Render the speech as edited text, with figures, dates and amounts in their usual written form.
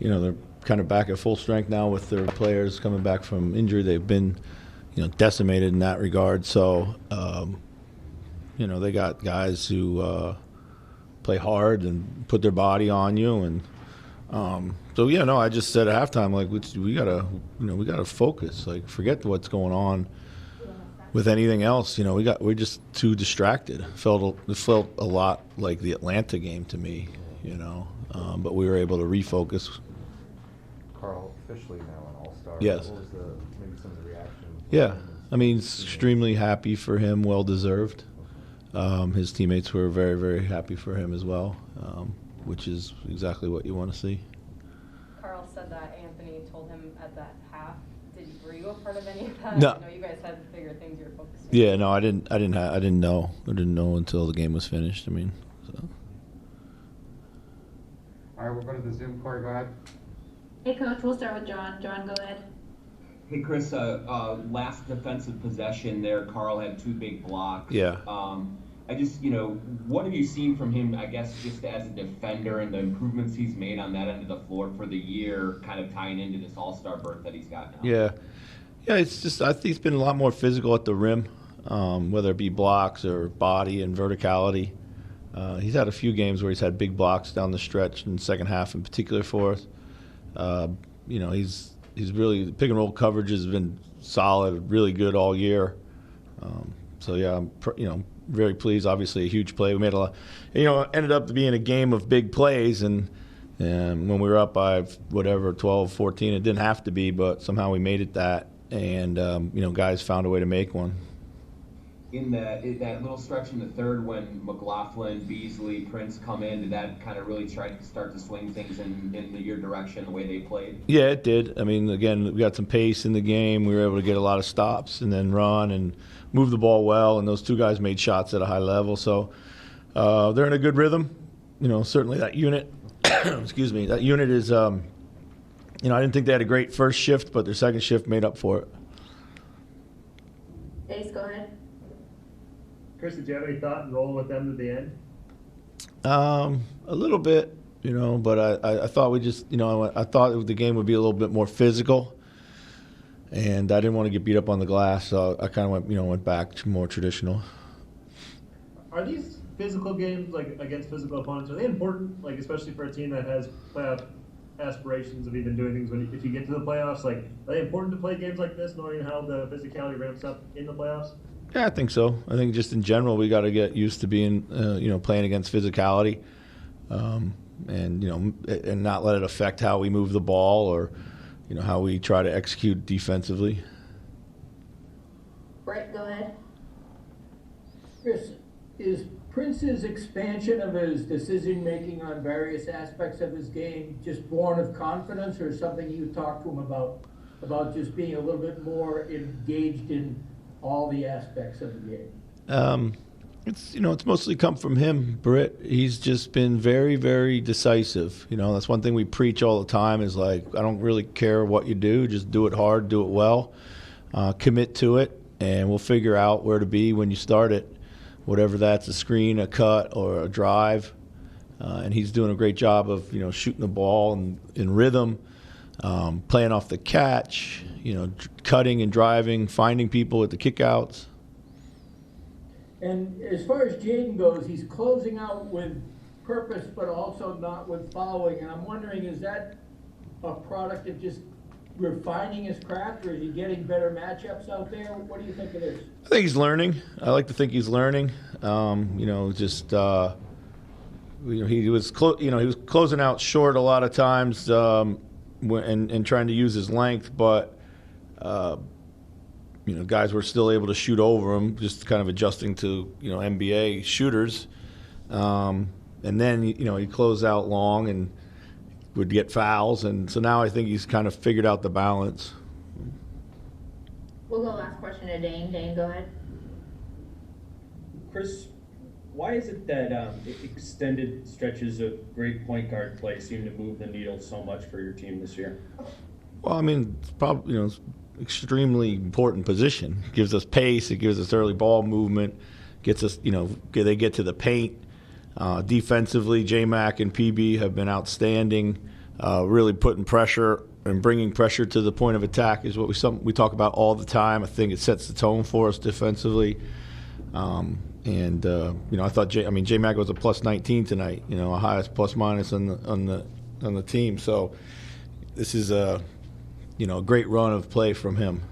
They're kind of back at full strength now with their players coming back from injury. They've been, decimated in that regard. So, they got guys who play hard and put their body on you. And I just said at halftime, like, we gotta focus. Like, forget what's going on with anything else. We're just too distracted. It felt a lot like the Atlanta game to me. But we were able to refocus. Carl, officially now an All-Star. Yes. What was maybe some of the reactions? Yeah, extremely happy for him, well deserved. His teammates were very, very happy for him as well, which is exactly what you want to see. Carl said that Anthony told him at that half. Were you a part of any of that? No. I know you guys had bigger things you were focusing on. Yeah, no, I didn't know. I didn't know until the game was finished. So. All right, we'll go to the Zoom. Corey, go ahead. Hey, Coach, we'll start with John. John, go ahead. Hey, Chris, last defensive possession there, Carl had 2 big blocks. Yeah. What have you seen from him, I guess, just as a defender and the improvements he's made on that end of the floor for the year, kind of tying into this All-Star berth that he's got now? Yeah, it's just, I think he's been a lot more physical at the rim, whether it be blocks or body and verticality. He's had a few games where he's had big blocks down the stretch in the second half in particular for us. He's really, the pick and roll coverage has been solid, really good all year. I'm very pleased. Obviously a huge play. We made a lot, ended up being a game of big plays, and when we were up by 12, 14, it didn't have to be, but somehow we made it that, and guys found a way to make one. In that little stretch in the third when McLaughlin, Beasley, Prince come in, did that kind of really start to swing things in your direction, the way they played? Yeah, it did. Again, we got some pace in the game. We were able to get a lot of stops and then run and move the ball well, and those 2 guys made shots at a high level. So they're in a good rhythm. Certainly that unit, excuse me, that unit is, I didn't think they had a great first shift, but their second shift made up for it. Ace, go ahead. Chris, did you have any thought in rolling with them to the end? A little bit, but I thought we just, I thought the game would be a little bit more physical, and I didn't want to get beat up on the glass, so I kind of went back to more traditional. Are these physical games, like against physical opponents, are they important, like especially for a team that has playoff aspirations of even doing things if you get to the playoffs? Like, are they important to play games like this, knowing how the physicality ramps up in the playoffs? Yeah, I think so. I think just in general, we got to get used to being, playing against physicality, and not let it affect how we move the ball or, how we try to execute defensively. Brett, go ahead. Chris, is Prince's expansion of his decision-making on various aspects of his game just born of confidence, or something you talked to him about just being a little bit more engaged in all the aspects of the game? It's mostly come from him, Britt. He's just been very, very decisive. That's one thing we preach all the time is, like, I don't really care what you do, just do it hard, do it well, commit to it, and we'll figure out where to be when you start it, whatever that's, a screen, a cut, or a drive. And he's doing a great job of, shooting the ball in rhythm, playing off the catch, cutting and driving, finding people at the kickouts. And as far as Jaden goes, he's closing out with purpose, but also not with following. And I'm wondering, is that a product of just refining his craft, or is he getting better matchups out there? What do you think it is? I think he's learning. I like to think he's learning. He was closing out short a lot of times, and trying to use his length, but guys were still able to shoot over him, just kind of adjusting to NBA shooters. And then he'd close out long and would get fouls, and so now I think he's kind of figured out the balance. We'll go last question to Dane. Dane, go ahead. Chris, why is it that extended stretches of great point guard play seem to move the needle so much for your team this year? Well, it's probably it's extremely important position. It gives us pace. It gives us early ball movement. Gets us, they get to the paint. Defensively, J-Mac and PB have been outstanding. really putting pressure and bringing pressure to the point of attack is what we talk about all the time. I think it sets the tone for us defensively. I thought J Mac was a plus 19 tonight. A highest plus minus on the team. So this is a great run of play from him.